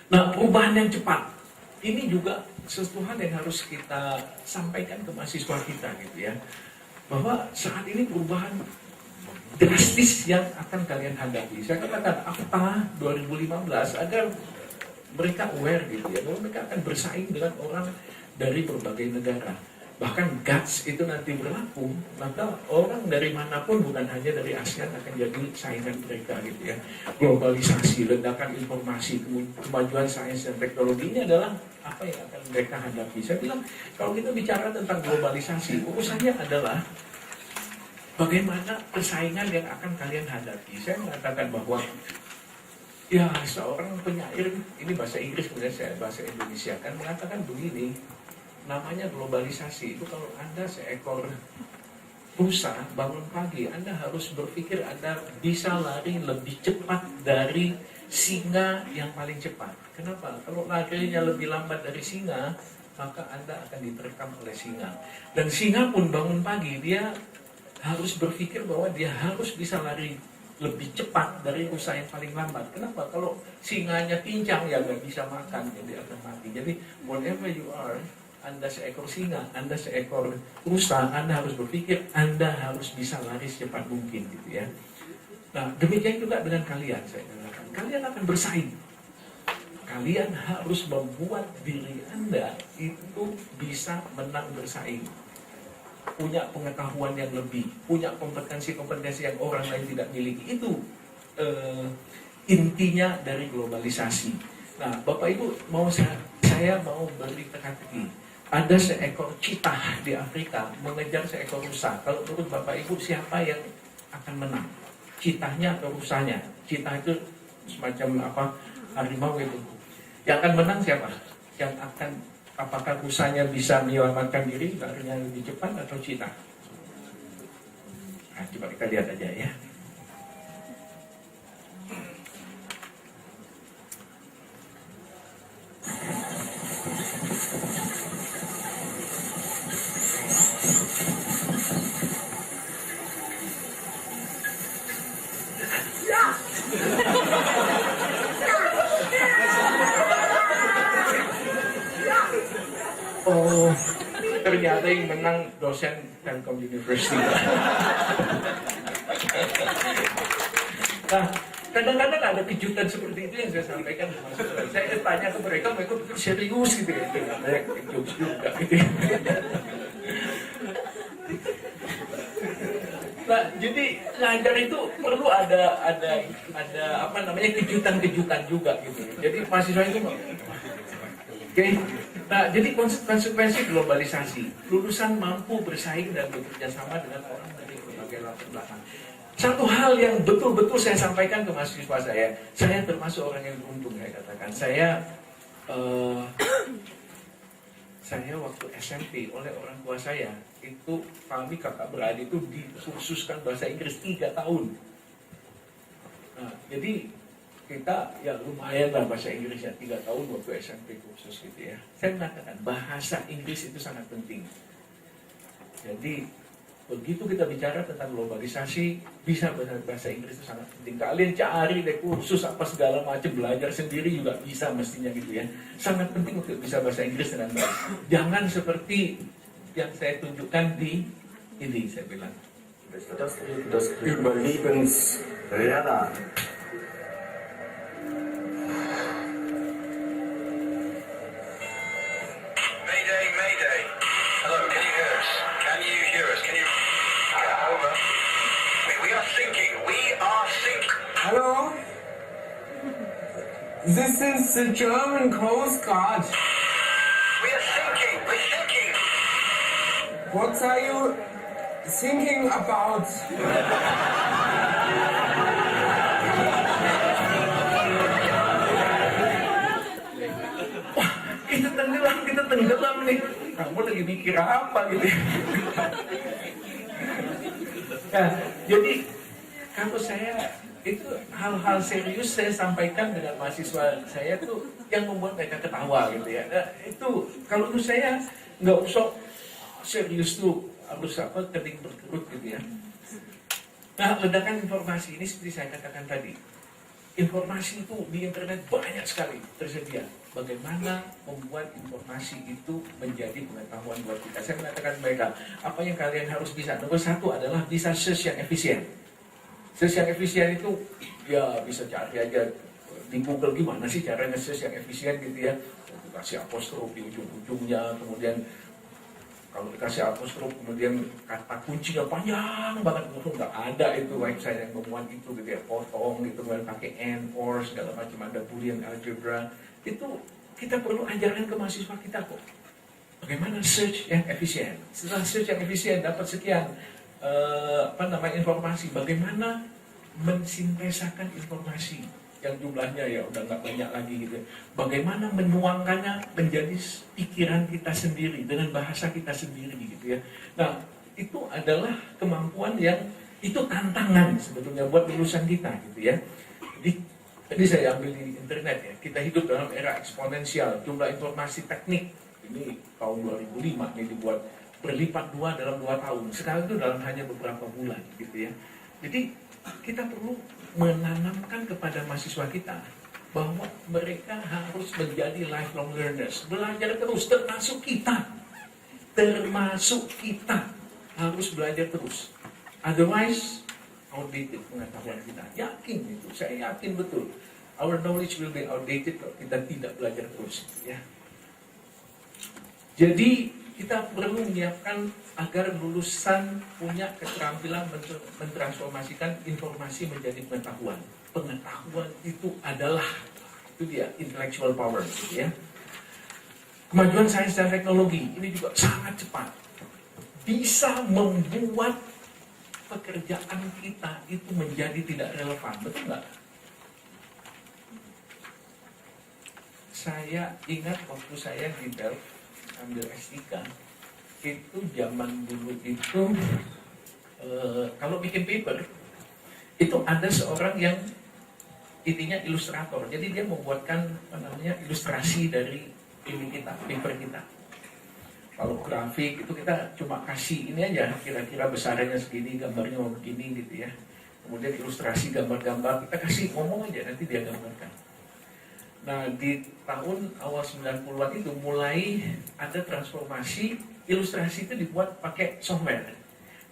Nah, perubahan yang cepat ini juga sesuatu hal yang harus kita sampaikan ke mahasiswa kita gitu ya, bahwa saat ini perubahan drastis yang akan kalian hadapi. Saya katakan akta 2015 agar mereka aware gitu ya, bahwa mereka akan bersaing dengan orang dari berbagai negara. Bahkan GATS itu nanti berlaku, maka orang dari manapun, bukan hanya dari ASEAN, akan jadi saingan mereka gitu ya. Globalisasi, ledakan informasi, kemajuan sains dan teknologi ini adalah apa yang akan mereka hadapi. Saya bilang, kalau kita bicara tentang globalisasi, urusannya adalah bagaimana persaingan yang akan kalian hadapi. Saya mengatakan bahwa ya, seorang penyair, ini bahasa Inggris kemudian saya bahasa Indonesia, kan mengatakan begini, namanya globalisasi itu kalau Anda seekor rusa bangun pagi, Anda harus berpikir Anda bisa lari lebih cepat dari singa yang paling cepat. Kenapa? Kalau larinya lebih lambat dari singa, maka Anda akan diterkam oleh singa. Dan singa pun bangun pagi, dia harus berpikir bahwa dia harus bisa lari lebih cepat dari rusa yang paling lambat. Kenapa? Kalau singanya pincang, ya nggak bisa makan, jadi akan mati. Jadi whatever you are, Anda seekor singa, Anda seekor rusa, Anda harus berpikir Anda harus bisa lari secepat mungkin gitu ya. Nah, demikian juga dengan kalian, saya katakan. Kalian akan bersaing. Kalian harus membuat diri Anda itu bisa menang bersaing. Punya pengetahuan yang lebih, punya kompetensi-kompetensi yang orang lain tidak miliki. Itu intinya dari globalisasi. Nah, Bapak Ibu, saya mau beri teka-teki. Ada seekor citah di Afrika mengejar seekor rusa. Kalau menurut Bapak Ibu, siapa yang akan menang? Citahnya atau rusanya? Citah itu semacam apa, harimau itu. Yang akan menang siapa? Yang akan, apakah rusanya bisa menyelamatkan diri, larinya lebih cepat, atau citah? Nah, coba kita lihat aja ya. Oh, ternyata yang menang dosen Telkom University. Nah, kadang-kadang ada kejutan seperti itu yang saya sampaikan ke mahasiswa. Saya tanya ke mereka pikir serius gitu ya. Saya jokes juga gitu ya. Nah, jadi ngajar itu perlu ada apa namanya, kejutan-kejutan juga gitu. Jadi mahasiswa itu oke. Nah, jadi konsekuensi globalisasi, lulusan mampu bersaing dan bekerja sama dengan orang dari berbagai latar belakang. Satu hal yang betul-betul saya sampaikan ke mahasiswa saya termasuk orang yang beruntung, saya katakan. Saya waktu SMP oleh orang tua saya, itu kami kakak beradik itu dikhususkan bahasa Inggris 3 tahun. Nah, jadi kita ya lumayan lah bahasa Inggris ya, 3 tahun waktu SMP khusus gitu ya. Saya mengatakan bahasa Inggris itu sangat penting. Jadi begitu kita bicara tentang globalisasi, bisa bahasa Inggris itu sangat penting. Kalian cari deh kursus apa segala macam, belajar sendiri juga bisa mestinya gitu ya. Sangat penting untuk bisa bahasa Inggris dengan baik. Jangan seperti yang saya tunjukkan di ini, saya bilang. Das Überlebensradar. Hello? This is the German Coast Guard. We are thinking. What are you thinking about? Wah, kita tenggelam nih. Kamu lagi mikir apa gitu? Nah, jadi kalau saya itu hal-hal serius saya sampaikan dengan mahasiswa saya tuh yang membuat mereka ketawa gitu ya. Nah, itu kalau menurut saya nggak usah serius tuh harus apa, kening berkerut gitu ya. Nah, ledakan informasi ini seperti saya katakan tadi, Informasi itu di internet banyak sekali tersedia. Bagaimana membuat informasi itu menjadi pengetahuan buat kita? Saya mengatakan mereka, apa yang kalian harus bisa? Nomor satu adalah bisa search yang efisien. Search yang efisien itu ya bisa cari aja di Google gimana sih caranya search yang efisien gitu ya. Kasih apostrof di ujung-ujungnya, kemudian kalau dikasih apostrof kemudian kata kuncinya panjang banget, nggak ada itu website yang memuat itu gitu ya, potong gitu, kemudian pakai and or segala macam, ada boolean algebra. Itu kita perlu ajarkan ke mahasiswa kita kok. Bagaimana search yang efisien. Setelah search yang efisien dapat sekian informasi, bagaimana mensintesakan informasi yang jumlahnya ya udah nggak banyak lagi gitu. Bagaimana menuangkannya menjadi pikiran kita sendiri dengan bahasa kita sendiri gitu ya. Nah, itu adalah kemampuan yang itu tantangan sebetulnya buat lulusan kita gitu ya. Tadi saya ambil di internet ya. Kita hidup dalam era eksponensial, jumlah informasi teknik ini tahun 2005 ini dibuat berlipat 2 dalam 2 tahun. Sekarang itu dalam hanya beberapa bulan gitu ya. Jadi kita perlu menanamkan kepada mahasiswa kita bahwa mereka harus menjadi lifelong learners, belajar terus, termasuk kita harus belajar terus. Otherwise, outdated pengetahuan kita. Yakin itu, saya yakin betul. Our knowledge will be outdated kalau kita tidak belajar terus. Ya. Jadi kita perlu menyiapkan agar lulusan punya keterampilan mentransformasikan informasi menjadi pengetahuan. Pengetahuan itu adalah, itu dia, intellectual power. Gitu ya. Kemajuan sains dan teknologi ini juga sangat cepat. Bisa membuat pekerjaan kita itu menjadi tidak relevan, betul nggak? Saya ingat waktu saya di Delft ambil S3, itu zaman dulu itu kalau bikin paper itu ada seorang yang intinya ilustrator, jadi dia membuatkan ilustrasi dari ini kita, paper kita. Kalau grafik itu kita cuma kasih ini aja, kira-kira besarnya segini, gambarnya mau begini gitu ya. Kemudian ilustrasi gambar-gambar, kita kasih ngomong aja, nanti dia gambarkan. Nah di tahun awal 90-an itu mulai ada transformasi, ilustrasi itu dibuat pakai software.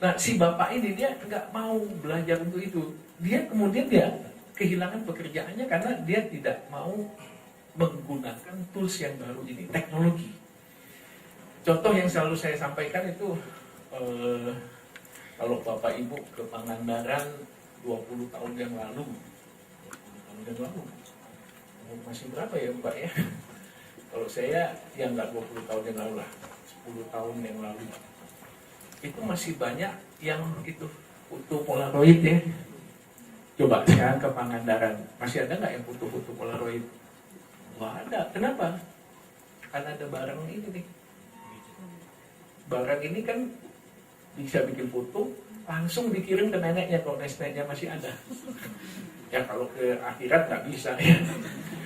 Nah si bapak ini dia nggak mau belajar untuk itu. Dia kemudian dia kehilangan pekerjaannya karena dia tidak mau menggunakan tools yang baru ini, teknologi. Contoh yang selalu saya sampaikan itu kalau Bapak Ibu ke Pangandaran 20 tahun yang lalu, masih berapa ya Mbak ya? Kalau saya ya nggak 20 tahun yang lalu lah, 10 tahun yang lalu. Itu masih banyak yang itu foto Polaroid ya. Coba sekarang ke Pangandaran, masih ada nggak yang foto-foto Polaroid? Wah ada, kenapa? Karena ada barang ini nih. Barang ini kan bisa bikin foto, langsung dikirim ke neneknya kalau neneknya masih ada. Ya kalau ke akhirat nggak bisa ya,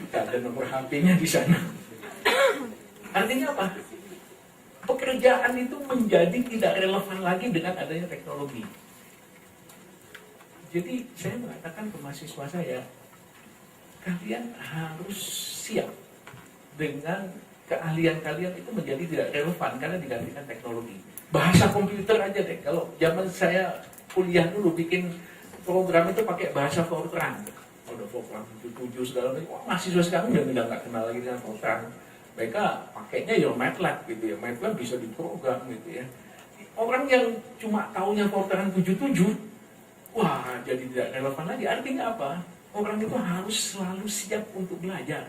nggak ada nomor HP-nya di sana. Artinya apa? Pekerjaan itu menjadi tidak relevan lagi dengan adanya teknologi. Jadi saya mengatakan ke mahasiswa saya, kalian harus siap dengan keahlian kalian itu menjadi tidak relevan karena digantikan teknologi. Bahasa komputer aja deh. Kalau zaman saya kuliah dulu bikin program itu pakai bahasa Fortran. Udah Fortran 77 segala macam. Wah, mahasiswa sekarang udah nggak kenal lagi dengan Fortran. Mereka pakainya ya MATLAB gitu ya. MATLAB bisa diprogram gitu ya. Orang yang cuma taunya Fortran 77, wah jadi tidak relevan lagi. Artinya apa? Orang itu harus selalu siap untuk belajar.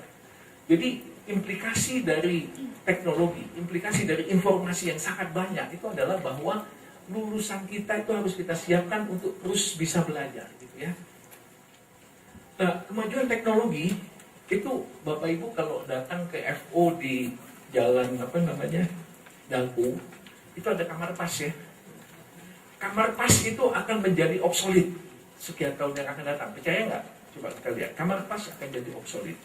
Jadi implikasi dari teknologi, implikasi dari informasi yang sangat banyak itu adalah bahwa lulusan kita itu harus kita siapkan untuk terus bisa belajar, gitu ya. Nah, kemajuan teknologi itu Bapak Ibu kalau datang ke FO di jalan Dago, itu ada kamar pas ya. Kamar pas itu akan menjadi obsolet sekian tahun yang akan datang. Percaya nggak? Coba kita lihat, kamar pas akan jadi obsolet.